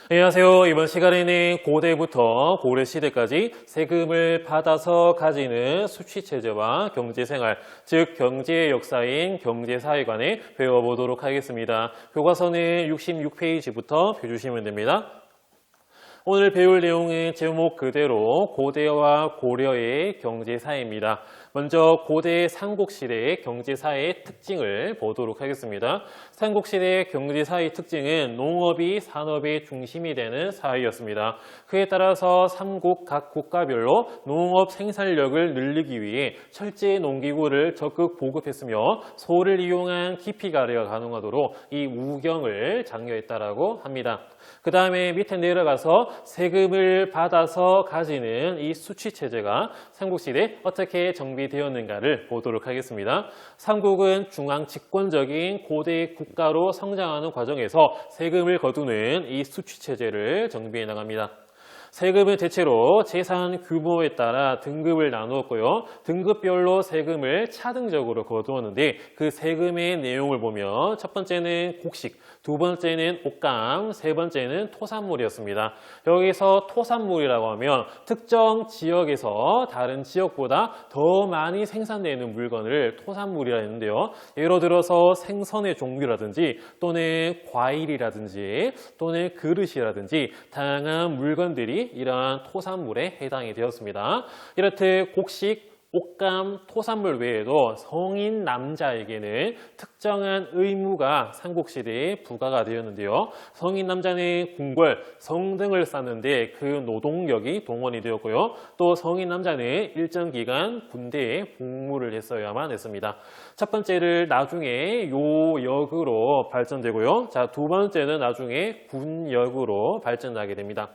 안녕하세요. 이번 시간에는 고대부터 고려시대까지 세금을 받아서 가지는 수취체제와 경제생활, 즉 경제의 역사인 경제사회관을 배워보도록 하겠습니다. 교과서는 66페이지부터 펴주시면 됩니다. 오늘 배울 내용은 제목 그대로 고대와 고려의 경제사회입니다. 먼저 고대 삼국시대의 경제사회의 특징을 보도록 하겠습니다. 삼국시대의 경제사회의 특징은 농업이 산업의 중심이 되는 사회였습니다. 그에 따라서 삼국 각 국가별로 농업 생산력을 늘리기 위해 철제 농기구를 적극 보급했으며 소를 이용한 기피 가래가 가능하도록 이 우경을 장려했다라고 합니다. 그 다음에 밑에 내려가서 세금을 받아서 가지는 이 수취체제가 삼국시대에 어떻게 정비되었는가를 보도록 하겠습니다. 삼국은 중앙 집권적인 고대 국가로 성장하는 과정에서 세금을 거두는 이 수취체제를 정비해 나갑니다. 세금은 대체로 재산 규모에 따라 등급을 나누었고요. 등급별로 세금을 차등적으로 거두었는데 그 세금의 내용을 보면 첫 번째는 곡식, 두 번째는 옷감, 세 번째는 토산물이었습니다. 여기서 토산물이라고 하면 특정 지역에서 다른 지역보다 더 많이 생산되는 물건을 토산물이라 했는데요. 예를 들어서 생선의 종류라든지 또는 과일이라든지 또는 그릇이라든지 다양한 물건들이 이러한 토산물에 해당이 되었습니다. 이렇듯 곡식, 옷감, 토산물 외에도 성인 남자에게는 특정한 의무가 삼국시대에 부과가 되었는데요. 성인 남자는 궁궐, 성등을 쌓는데 그 노동력이 동원이 되었고요. 또 성인 남자는 일정 기간 군대에 복무를 했어야만 했습니다. 첫 번째를 나중에 요역으로 발전되고요. 자, 두 번째는 나중에 군역으로 발전하게 됩니다.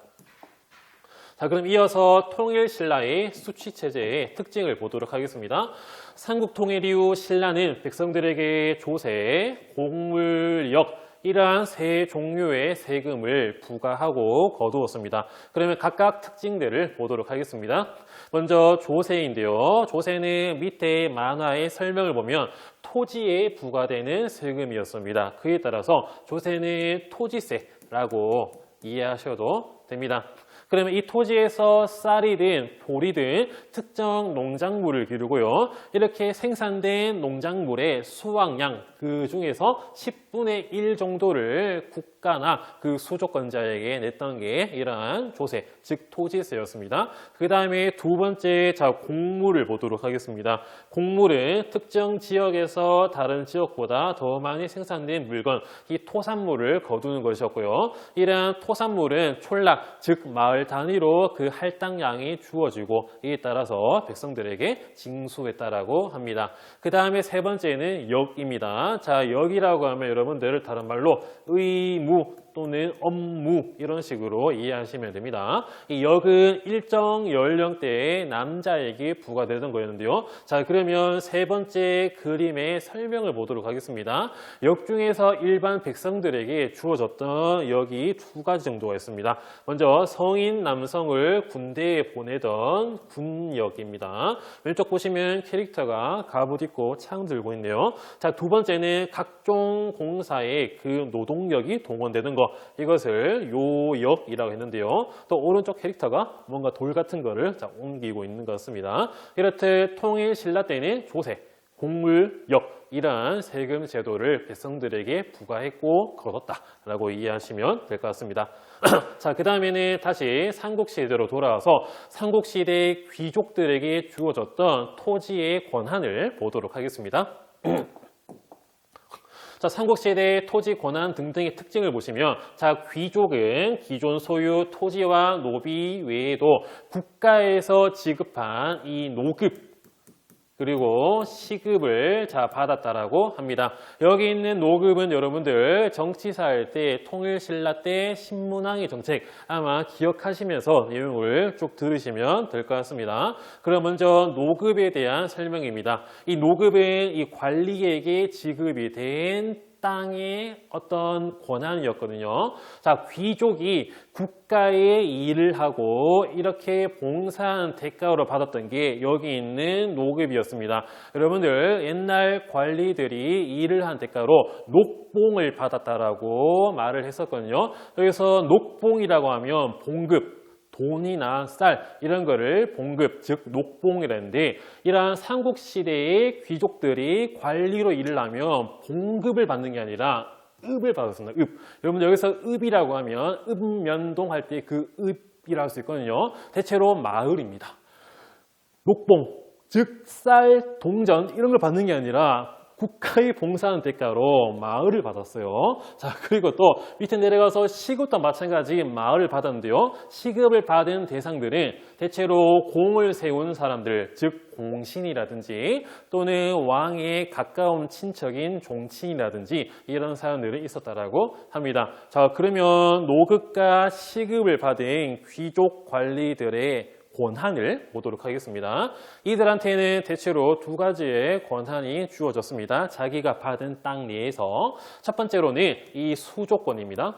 자, 그럼 이어서 통일신라의 수취체제의 특징을 보도록 하겠습니다. 삼국통일 이후 신라는 백성들에게 조세, 곡물역, 이러한 세 종류의 세금을 부과하고 거두었습니다. 그러면 각각 특징들을 보도록 하겠습니다. 먼저 조세인데요. 조세는 밑에 만화의 설명을 보면 토지에 부과되는 세금이었습니다. 그에 따라서 조세는 토지세라고 이해하셔도 됩니다. 그러면 이 토지에서 쌀이든 보리든 특정 농작물을 기르고요. 이렇게 생산된 농작물의 수확량 그 중에서 10분의 1 정도를 국가나 그 수조권자에게 냈던 게 이러한 조세, 즉 토지세였습니다. 그 다음에 두 번째, 자, 곡물을 보도록 하겠습니다. 곡물은 특정 지역에서 다른 지역보다 더 많이 생산된 물건, 이 토산물을 거두는 것이었고요. 이러한 토산물은 촌락, 즉 마을 단위로 그 할당량이 주어지고 이에 따라서 백성들에게 징수했다라고 합니다. 그 다음에 세 번째는 역입니다. 자, 역이라고 하면 여러분들 다른 말로 의무 또는 업무 이런 식으로 이해하시면 됩니다. 이 역은 일정 연령대의 남자에게 부과되던 거였는데요. 자, 그러면 세 번째 그림의 설명을 보도록 하겠습니다. 역 중에서 일반 백성들에게 주어졌던 역이 두 가지 정도가 있습니다. 먼저 성인 남성을 군대에 보내던 군역입니다. 왼쪽 보시면 캐릭터가 갑옷 입고 창 들고 있네요. 자, 두 번째는 각종 공사에 그 노동력이 동원되는 것, 이것을 요역이라고 했는데요. 또 오른쪽 캐릭터가 뭔가 돌 같은 거를 옮기고 있는 것 같습니다. 이렇듯 통일 신라 때는 조세, 곡물역 이러한 세금 제도를 백성들에게 부과했고 거뒀다라고 이해하시면 될 것 같습니다. 자, 그 다음에는 다시 삼국시대로 돌아와서 삼국시대 귀족들에게 주어졌던 토지의 권한을 보도록 하겠습니다. 자, 삼국시대의 토지 권한 등등의 특징을 보시면, 자, 귀족은 기존 소유 토지와 노비 외에도 국가에서 지급한 이 노급 그리고 시급을 받았다라고 합니다. 여기 있는 노급은 여러분들 정치사 할 때 통일신라 때 신문항의 정책 아마 기억하시면서 내용을 쭉 들으시면 될 것 같습니다. 그럼 먼저 노급에 대한 설명입니다. 이 노급은 이 관리에게 지급이 된 땅의 어떤 권한이었거든요. 자, 귀족이 국가에 일을 하고 이렇게 봉사한 대가로 받았던 게 여기 있는 노급이었습니다. 여러분들 옛날 관리들이 일을 한 대가로 녹봉을 받았다라고 말을 했었거든요. 여기서 녹봉이라고 하면 봉급, 돈이나 쌀 이런 거를 봉급, 즉 녹봉이라는데 이러한 삼국시대의 귀족들이 관리로 일을 하면 봉급을 받는 게 아니라 읍을 받았습니다. 읍. 여러분들 여기서 읍이라고 하면 읍면동 할 때 그 읍이라고 할 수 있거든요. 대체로 마을입니다. 녹봉, 즉 쌀, 동전 이런 걸 받는 게 아니라 국가에 봉사하는 대가로 마을을 받았어요. 자, 그리고 또 밑에 내려가서 시급도 마찬가지 마을을 받았는데요. 시급을 받은 대상들은 대체로 공을 세운 사람들, 즉 공신이라든지 또는 왕의 가까운 친척인 종친이라든지 이런 사람들이 있었다라고 합니다. 자, 그러면 노급과 시급을 받은 귀족 관리들의 권한을 보도록 하겠습니다. 이들한테는 대체로 두 가지의 권한이 주어졌습니다. 자기가 받은 땅 내에서 첫 번째로는 이 수조권입니다.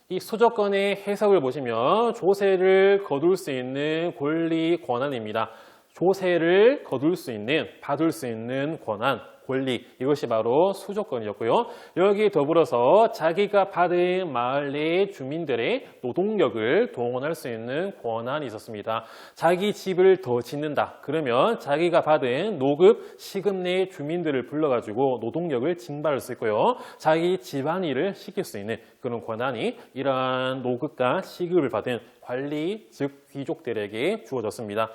이 수조권의 해석을 보시면 조세를 거둘 수 있는 권리 권한입니다. 조세를 거둘 수 있는, 받을 수 있는 권한, 권리, 이것이 바로 수조권이었고요. 여기에 더불어서 자기가 받은 마을 내 주민들의 노동력을 동원할 수 있는 권한이 있었습니다. 자기 집을 더 짓는다. 그러면 자기가 받은 노급, 시급 내 주민들을 불러가지고 노동력을 징발할 수 있고요. 자기 집안일을 시킬 수 있는 그런 권한이 이러한 노급과 시급을 받은 관리, 즉 귀족들에게 주어졌습니다.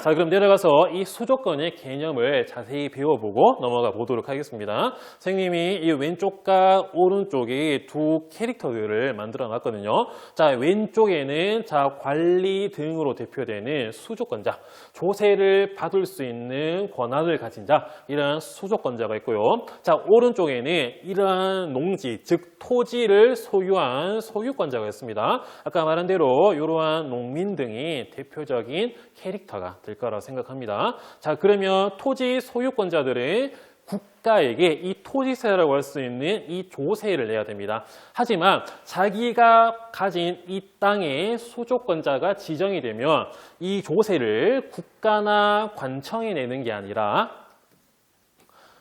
자, 그럼 내려가서 이 수조권의 개념을 자세히 배워보고 넘어가 보도록 하겠습니다. 선생님이 이 왼쪽과 오른쪽에 두 캐릭터들을 만들어 놨거든요. 자, 왼쪽에는 자 관리 등으로 대표되는 수조권자, 조세를 받을 수 있는 권한을 가진 자, 이러한 수조권자가 있고요. 자, 오른쪽에는 이러한 농지, 즉 토지를 소유한 소유권자가 있습니다. 아까 말한 대로 이러한 농민 등이 대표적인 캐릭터가 될 거라고 생각합니다. 자, 그러면 토지 소유권자들은 국가에게 이 토지세라고 할 수 있는 이 조세를 내야 됩니다. 하지만 자기가 가진 이 땅의 수조권자가 지정이 되면 이 조세를 국가나 관청이 내는 게 아니라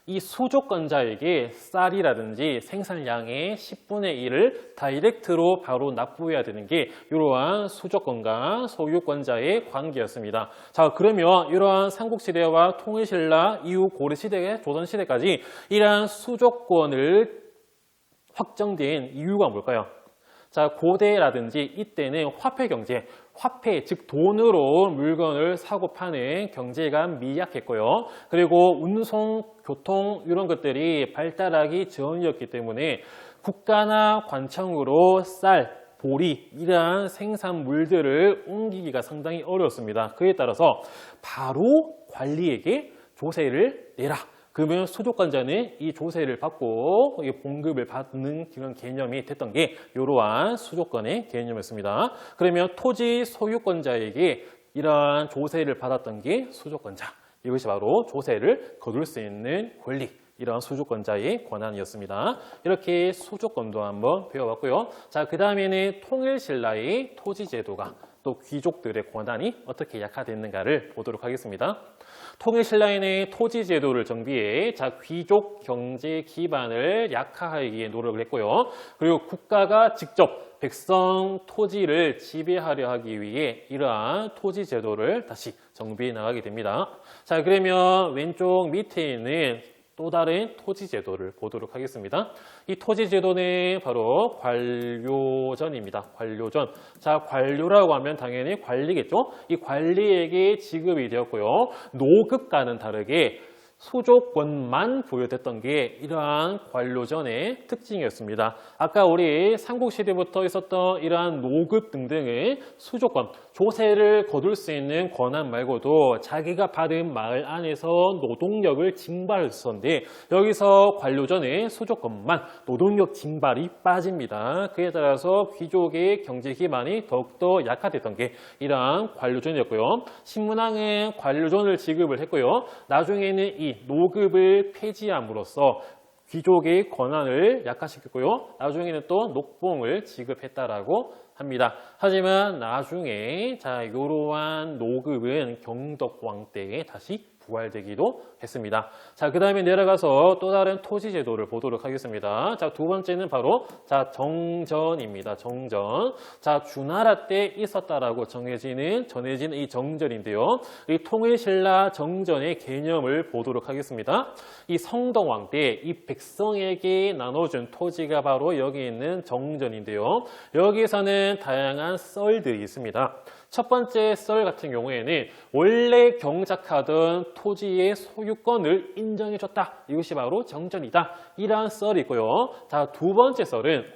이 수조권자에게 쌀이라든지 생산량의 10분의 1을 다이렉트로 바로 납부해야 되는 게 이러한 수조권과 소유권자의 관계였습니다. 자, 그러면 이러한 삼국시대와 통일신라 이후 고려시대, 조선시대까지 이러한 수조권을 확정된 이유가 뭘까요? 자, 고대라든지 이때는 화폐 경제, 화폐, 즉 돈으로 물건을 사고 파는 경제가 미약했고요. 그리고 운송, 교통 이런 것들이 발달하기 전이었기 때문에 국가나 관청으로 쌀, 보리 이러한 생산물들을 옮기기가 상당히 어려웠습니다. 그에 따라서 바로 관리에게 조세를 내라. 그러면 수조권자는 이 조세를 받고 봉급을 받는 그런 개념이 됐던 게 이러한 수조권의 개념이었습니다. 그러면 토지 소유권자에게 이러한 조세를 받았던 게 수조권자. 이것이 바로 조세를 거둘 수 있는 권리. 이러한 수조권자의 권한이었습니다. 이렇게 수조권도 한번 배워봤고요. 자, 그 다음에는 통일신라의 토지제도가 또 귀족들의 권한이 어떻게 약화됐는가를 보도록 하겠습니다. 통일신라에는 토지제도를 정비해 자 귀족 경제 기반을 약화하기 위해 노력을 했고요. 그리고 국가가 직접 백성 토지를 지배하려 하기 위해 이러한 토지제도를 다시 정비해 나가게 됩니다. 자, 그러면 왼쪽 밑에 있는 또 다른 토지제도를 보도록 하겠습니다. 이 토지제도는 바로 관료전입니다. 관료전. 자, 관료라고 하면 당연히 관리겠죠? 이 관리에게 지급이 되었고요. 노급과는 다르게 수조권만 부여됐던 게 이러한 관료전의 특징이었습니다. 아까 우리 삼국시대부터 있었던 이러한 노급 등등의 수조권, 조세를 거둘 수 있는 권한 말고도 자기가 받은 마을 안에서 노동력을 징발할 수 있었는데 여기서 관료전의 수조권만 노동력 징발이 빠집니다. 그에 따라서 귀족의 경제 기반이 더욱더 약화됐던 게 이러한 관료전이었고요. 신문왕은 관료전을 지급을 했고요. 나중에는 이 노급을 폐지함으로써 귀족의 권한을 약화시켰고요. 나중에는 또 녹봉을 지급했다라고 합니다. 하지만 나중에 이러한 노급은 경덕왕 때에 다시 부활되기도 했습니다. 자, 그 다음에 내려가서 또 다른 토지 제도를 보도록 하겠습니다. 자, 두 번째는 바로 정전입니다. 정전. 자, 주나라 때 있었다라고 전해지는 이 정전인데요. 이 통일신라 정전의 개념을 보도록 하겠습니다. 이 성덕왕 때 이 백성에게 나눠준 토지가 바로 여기 있는 정전인데요. 여기에서는 다양한 썰들이 있습니다. 첫 번째 썰 같은 경우에는 원래 경작하던 토지의 소유권을 인정해줬다. 이것이 바로 정전이다. 이러한 썰이 있고요. 자, 두 번째 썰은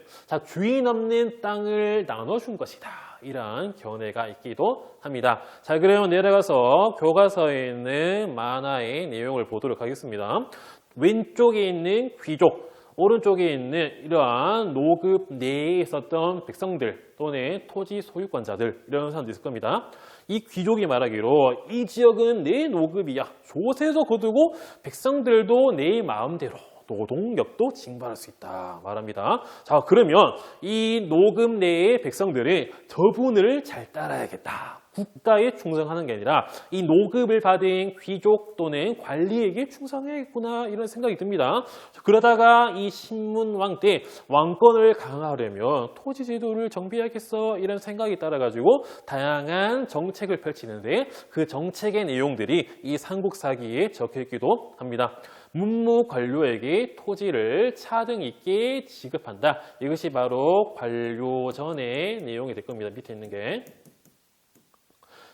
주인 없는 땅을 나눠준 것이다. 이러한 견해가 있기도 합니다. 자, 그러면 내려가서 교과서에 있는 만화의 내용을 보도록 하겠습니다. 왼쪽에 있는 귀족, 오른쪽에 있는 이러한 노급 내에 있었던 백성들 또는 토지 소유권자들, 이런 사람도 있을 겁니다. 이 귀족이 말하기로 이 지역은 내 노급이야. 조세도 거두고 백성들도 내 마음대로 노동력도 징발할 수 있다 말합니다. 자, 그러면 이 노급 내의 백성들이 저분을 잘 따라야겠다. 국가에 충성하는 게 아니라 이 노급을 받은 귀족 또는 관리에게 충성해야겠구나, 이런 생각이 듭니다. 그러다가 이 신문왕 때 왕권을 강화하려면 토지 제도를 정비해야겠어, 이런 생각이 따라가지고 다양한 정책을 펼치는데 그 정책의 내용들이 이 삼국사기에 적혀있기도 합니다. 문무 관료에게 토지를 차등 있게 지급한다. 이것이 바로 관료전의 내용이 될 겁니다. 밑에 있는 게.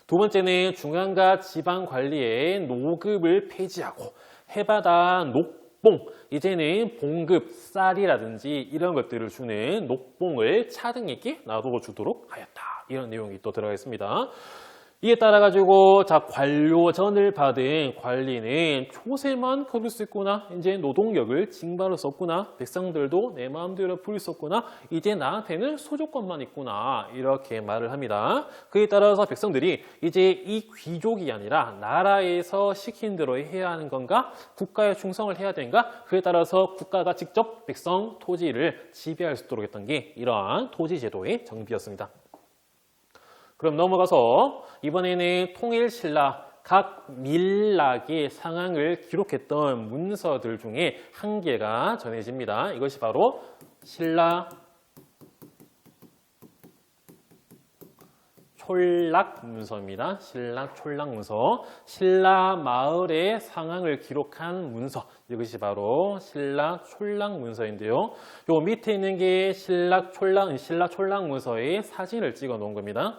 두 번째는 중앙과 지방 관리의 노급을 폐지하고 해바다 녹봉, 이제는 봉급, 쌀이라든지 이런 것들을 주는 녹봉을 차등 있게 놔둬주도록 하였다. 이런 내용이 또 들어가 있습니다. 이에 따라 가지고 관료전을 받은 관리는 조세만 거둘 수 있구나, 이제 노동력을 징발할 수 없구나, 백성들도 내 마음대로 부릴 수 없구나, 이제 나한테는 소조건만 있구나, 이렇게 말을 합니다. 그에 따라서 백성들이 이제 이 귀족이 아니라 나라에서 시킨 대로 해야 하는 건가, 국가에 충성을 해야 되는가, 그에 따라서 국가가 직접 백성 토지를 지배할 수 있도록 했던 게 이러한 토지제도의 정비였습니다. 그럼 넘어가서 이번에는 통일신라 각 밀락의 상황을 기록했던 문서들 중에 한 개가 전해집니다. 이것이 바로 신라 촐락문서입니다. 신라 촐락문서. 신라 마을의 상황을 기록한 문서. 이것이 바로 신라 촐락문서인데요. 요 밑에 있는 게 신라 촐락문서의 사진을 찍어 놓은 겁니다.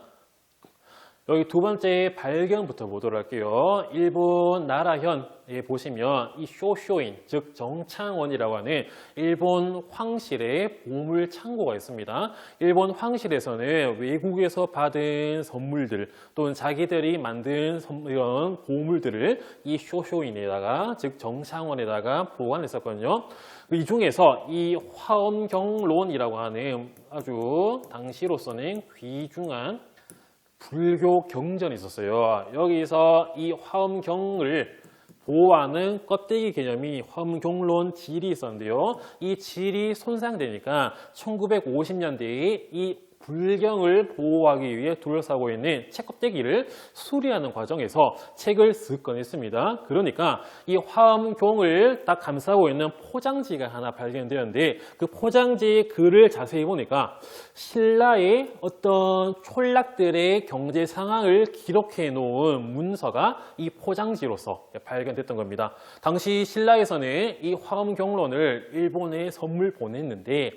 여기 두 번째 발견부터 보도록 할게요. 일본 나라현에 보시면 이 쇼쇼인, 즉 정창원이라고 하는 일본 황실의 보물 창고가 있습니다. 일본 황실에서는 외국에서 받은 선물들 또는 자기들이 만든 이런 보물들을 이 쇼쇼인에다가, 즉 정창원에다가 보관했었거든요. 이 중에서 이 화엄경론이라고 하는 아주 당시로서는 귀중한 불교 경전이 있었어요. 여기서 이 화엄경을 보호하는 껍데기 개념이 화엄경론 질이 있었는데요. 이 질이 손상되니까 1950년대에 이 불경을 보호하기 위해 둘러싸고 있는 책 껍데기를 수리하는 과정에서 책을 쓱 꺼냈습니다. 그러니까 이 화엄경을 딱 감싸고 있는 포장지가 하나 발견되었는데 그 포장지의 글을 자세히 보니까 신라의 어떤 촌락들의 경제 상황을 기록해 놓은 문서가 이 포장지로서 발견됐던 겁니다. 당시 신라에서는 이 화엄경론을 일본에 선물 보냈는데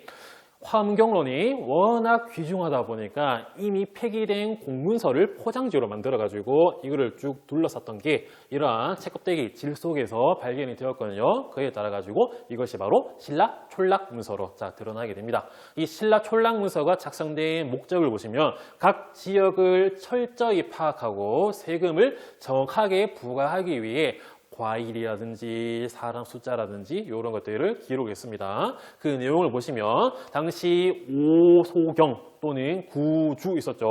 화엄경론이 워낙 귀중하다 보니까 이미 폐기된 공문서를 포장지로 만들어가지고 이거를 쭉 둘러쌌던 게 이러한 책껍데기 질 속에서 발견이 되었거든요. 그에 따라가지고 이것이 바로 신라 촐락문서로 드러나게 됩니다. 이 신라 촐락문서가 작성된 목적을 보시면 각 지역을 철저히 파악하고 세금을 정확하게 부과하기 위해 과일이라든지 사람 숫자라든지 이런 것들을 기록했습니다. 그 내용을 보시면 당시 오소경 또는 구주 있었죠.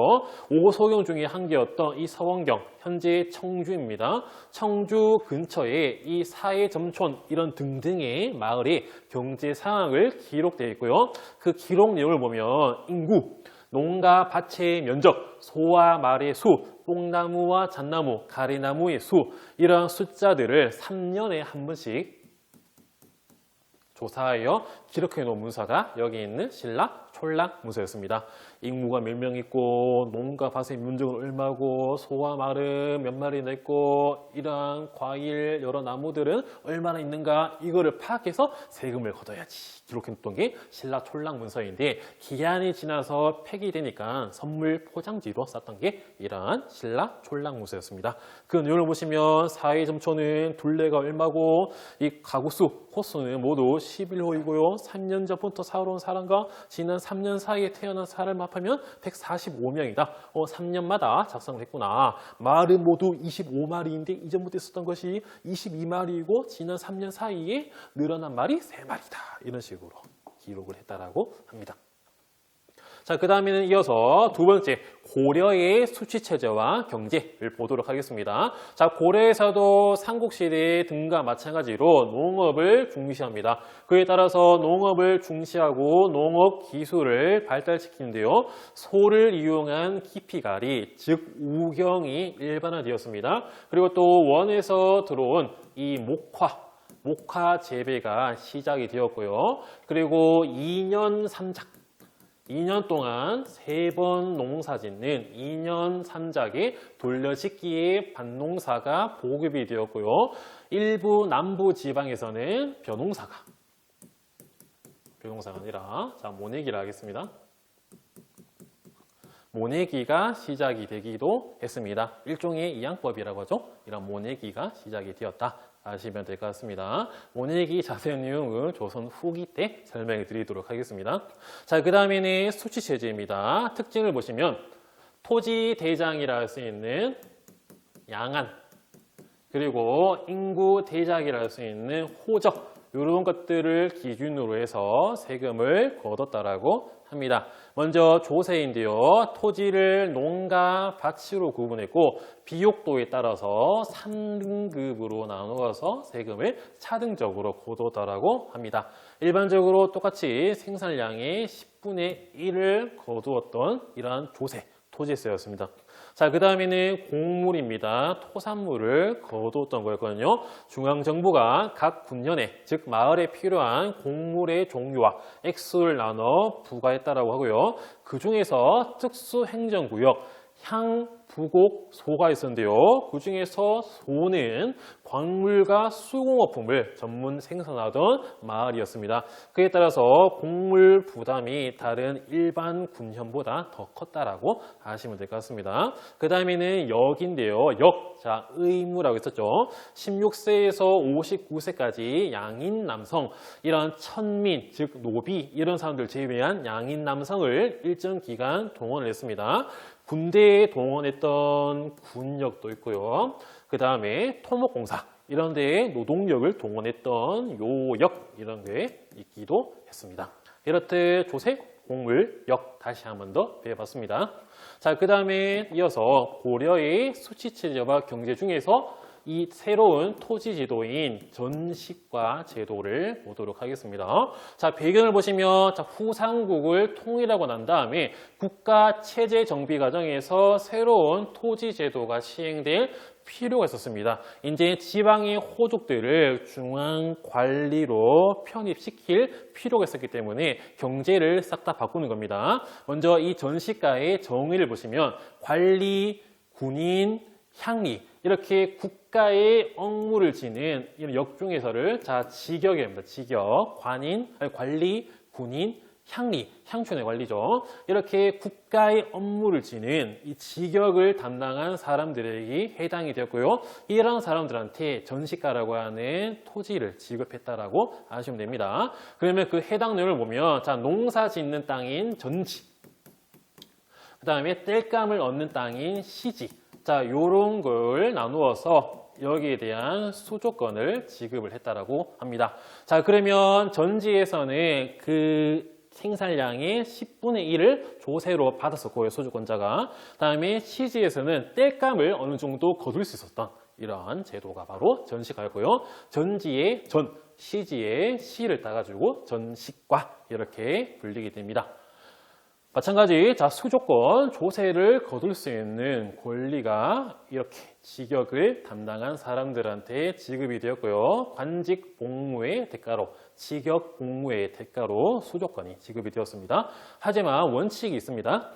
오소경 중에 한 개였던 이 서원경, 현재 청주입니다. 청주 근처에 이 사해점촌 이런 등등의 마을의 경제 상황을 기록되어 있고요. 그 기록 내용을 보면 인구, 농가 밭의 면적, 소와 말의 수, 뽕나무와 잣나무, 가리나무의 수 이러한 숫자들을 3년에 한 번씩 조사하여 기록해 놓은 문서가 여기 있는 신라 촌락 문서였습니다. 인구가 몇 명 있고 농가 밭의 면적은 얼마고 소와 말은 몇 마리나 있고 이러한 과일 여러 나무들은 얼마나 있는가 이거를 파악해서 세금을 걷어야지 기록했던 게 신라 촌락 문서인데 기한이 지나서 폐기되니까 선물 포장지로 쌌던 게 이러한 신라 촌락 문서였습니다. 그 내용을 보시면 사회점초는 둘레가 얼마고 이 가구수 호수는 모두 11호이고요. 3년 전부터 살아온 사람과 지난 3년 사이에 태어난 사람을 합하면 145명이다. 3년마다 작성을 했구나. 말은 모두 25마리인데 이전부터 있었던 것이 22마리이고 지난 3년 사이에 늘어난 말이 3마리다. 이런 식으로 기록을 했다라고 합니다. 자, 그 다음에는 이어서 두 번째 고려의 수취체제와 경제를 보도록 하겠습니다. 자, 고려에서도 삼국시대 등과 마찬가지로 농업을 중시합니다. 그에 따라서 농업을 중시하고 농업 기술을 발달시키는데요. 소를 이용한 기피갈이, 즉 우경이 일반화되었습니다. 그리고 또 원에서 들어온 이 목화 재배가 시작이 되었고요. 그리고 2년 3작 2년 동안 3번 농사 짓는 2년 3작의 돌려짓기의 밭농사가 보급이 되었고요. 일부 남부 지방에서는 벼농사가 아니라 모내기를 하겠습니다. 모내기가 시작이 되기도 했습니다. 일종의 이양법이라고 하죠. 이런 모내기가 시작이 되었다. 아시면 될 것 같습니다. 모내기 자세한 내용은 조선 후기 때 설명해 드리도록 하겠습니다. 자, 그 다음에는 수취체제입니다. 특징을 보시면 토지대장이라 할 수 있는 양안, 그리고 인구대장이라 할 수 있는 호적, 이런 것들을 기준으로 해서 세금을 거뒀다라고 합니다. 먼저 조세인데요. 토지를 농가, 밭으로 구분했고 비옥도에 따라서 3등급으로 나누어서 세금을 차등적으로 거두었다라고 합니다. 일반적으로 똑같이 생산량의 10분의 1을 거두었던 이러한 조세, 토지세였습니다. 자, 그 다음에는 곡물입니다. 토산물을 거두었던 거였거든요. 중앙정부가 각 군년에, 즉 마을에 필요한 곡물의 종류와 액수를 나눠 부과했다라고 하고요. 그 중에서 특수행정구역, 향, 부곡, 소가 있었는데요. 그 중에서 소는 광물과 수공업품을 전문 생산하던 마을이었습니다. 그에 따라서 곡물 부담이 다른 일반 군현보다 더 컸다라고 아시면 될 것 같습니다. 그 다음에는 역인데요. 자, 의무라고 했었죠. 16세에서 59세까지 양인 남성, 이런 천민, 즉 노비 이런 사람들 제외한 양인 남성을 일정 기간 동원을 했습니다. 군대에 동원했던 군역도 있고요. 그 다음에 토목공사 이런 데에 노동력을 동원했던 요역 이런 게 있기도 했습니다. 이렇듯 조세, 곡물, 역 다시 한 번 더 배워봤습니다. 자, 그 다음에 이어서 고려의 수취체제와 경제 중에서 이 새로운 토지 지도인 전식과 제도를 보도록 하겠습니다. 자, 배경을 보시면 후삼국을 통일하고 난 다음에 국가 체제 정비 과정에서 새로운 토지 제도가 시행될 필요가 있었습니다. 이제 지방의 호족들을 중앙 관리로 편입시킬 필요가 있었기 때문에 경제를 싹 다 바꾸는 겁니다. 먼저 이 전시가의 정의를 보시면 관리, 군인, 향리 이렇게 국가의 업무를 지는 이런 역중에서를 직역입니다. 직역, 관리, 군인, 향리, 향촌의 관리죠. 이렇게 국가의 업무를 지는 이 직역을 담당한 사람들에게 해당이 되었고요. 이런 사람들한테 전시가라고 하는 토지를 지급했다라고 아시면 됩니다. 그러면 그 해당 내용을 보면 농사 짓는 땅인 전지, 그 다음에 땔감을 얻는 땅인 시지, 요런 걸 나누어서 여기에 대한 수조건을 지급을 했다라고 합니다. 자, 그러면 전지에서는 그 생산량의 10분의 1을 조세로 받았었고요, 소주권자가. 다음에 시지에서는 땔감을 어느 정도 거둘 수 있었던 이러한 제도가 바로 전시가였고요. 전지의 전, 시지의 시를 따가지고 전시과 이렇게 불리게 됩니다. 마찬가지, 자, 수조권, 조세를 거둘 수 있는 권리가 이렇게 직역을 담당한 사람들한테 지급이 되었고요. 관직 복무의 대가로, 직역 복무의 대가로 수조권이 지급이 되었습니다. 하지만 원칙이 있습니다.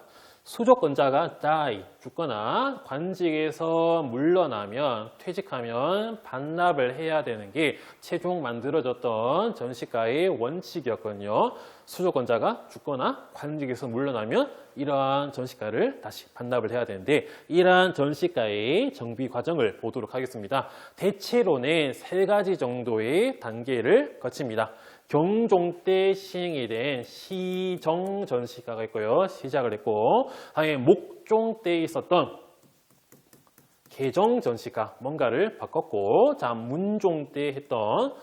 수조권자가 die, 죽거나 관직에서 물러나면, 퇴직하면 반납을 해야 되는 게 최종 만들어졌던 전시가의 원칙이었거든요. 수조권자가 죽거나 관직에서 물러나면 이러한 전시가를 다시 반납을 해야 되는데, 이러한 전시가의 정비 과정을 보도록 하겠습니다. 대체로는 3가지 정도의 단계를 거칩니다. 경종 때 시행이 된 시정 전시가가 있고요. 시작을 했고, 다음에 목종 때 있었던 개정 전시가, 뭔가를 바꿨고, 자, 문종 때 했던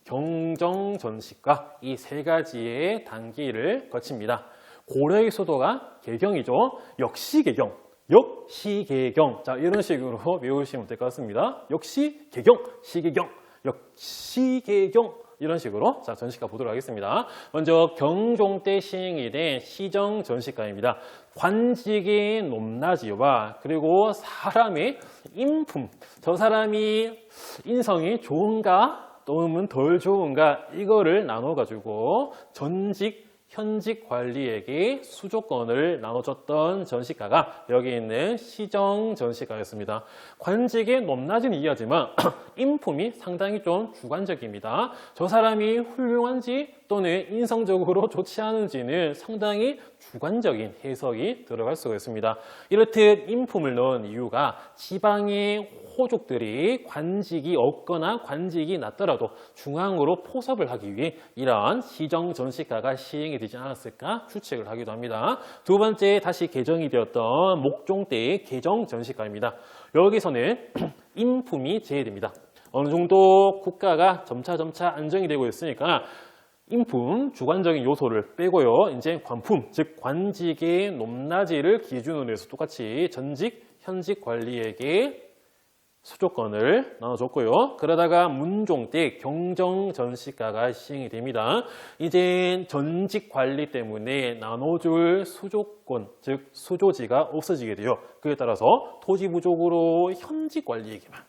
경정 전시가, 이 3가지의 단계를 거칩니다. 고려의 수도가 개경이죠. 역시 개경. 역시 개경. 자, 이런 식으로 외우시면 될 것 같습니다. 역시 개경, 시개경, 역시 개경. 이런 식으로 자, 전시가 보도록 하겠습니다. 먼저 경종 때 시행이 된 시정 전시가입니다. 관직의 높낮이와 그리고 사람의 인품, 저 사람이 인성이 좋은가 또는 덜 좋은가, 이거를 나눠가지고 전직, 현직 관리에게 수조권을 나눠줬던 전시가가 여기 있는 시정 전시가였습니다. 관직의 높낮이는 이해하지만 인품이 상당히 좀 주관적입니다. 저 사람이 훌륭한지 또는 인성적으로 좋지 않은지는 상당히 주관적인 해석이 들어갈 수가 있습니다. 이렇듯 인품을 넣은 이유가 지방의 호족들이 관직이 없거나 관직이 낮더라도 중앙으로 포섭을 하기 위해 이러한 시정 전시가가 시행이 되지 않았을까 추측을 하기도 합니다. 두 번째, 다시 개정이 되었던 목종 때의 개정 전시가입니다. 여기서는 인품이 제외됩니다. 어느 정도 국가가 점차 안정이 되고 있으니까 인품, 주관적인 요소를 빼고요. 이제 관품, 즉 관직의 높낮이를 기준으로 해서 똑같이 전직, 현직 관리에게 수조권을 나눠줬고요. 그러다가 문종 때 경정 전시가가 시행이 됩니다. 이제 전직 관리 때문에 나눠줄 수조권, 즉 수조지가 없어지게 돼요. 그에 따라서 토지 부족으로 현직 관리에게만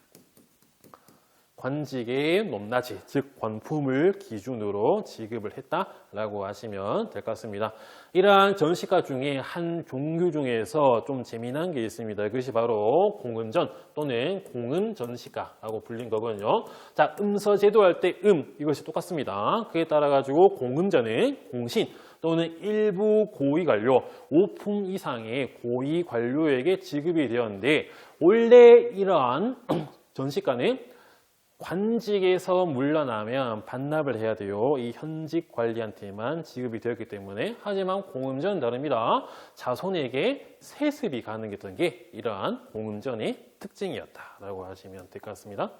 관직의 높낮이, 즉 관품을 기준으로 지급을 했다라고 하시면 될 것 같습니다. 이러한 전시가 중에 한 종류 중에서 좀 재미난 게 있습니다. 그것이 바로 공음전 또는 공음전시가라고 불린 거거든요. 자, 음서 제도할 때 이것이 똑같습니다. 그에 따라 가지고 공음전은 공신 또는 일부 고위 관료, 5품 이상의 고위 관료에게 지급이 되었는데, 원래 이러한 전시가는 관직에서 물러나면 반납을 해야 돼요. 이 현직 관리한테만 지급이 되었기 때문에. 하지만 공음전은 다릅니다. 자손에게 세습이 가능했던 게 이러한 공음전의 특징이었다라고 하시면 될 것 같습니다.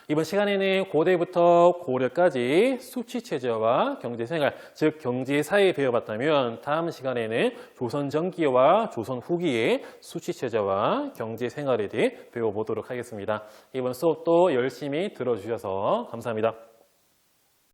이번 시간에는 고대부터 고려까지 수취체제와 경제생활, 즉 경제사에 배워봤다면, 다음 시간에는 조선 전기와 조선 후기의 수취체제와 경제생활에 대해 배워보도록 하겠습니다. 이번 수업도 열심히 들어주셔서 감사합니다.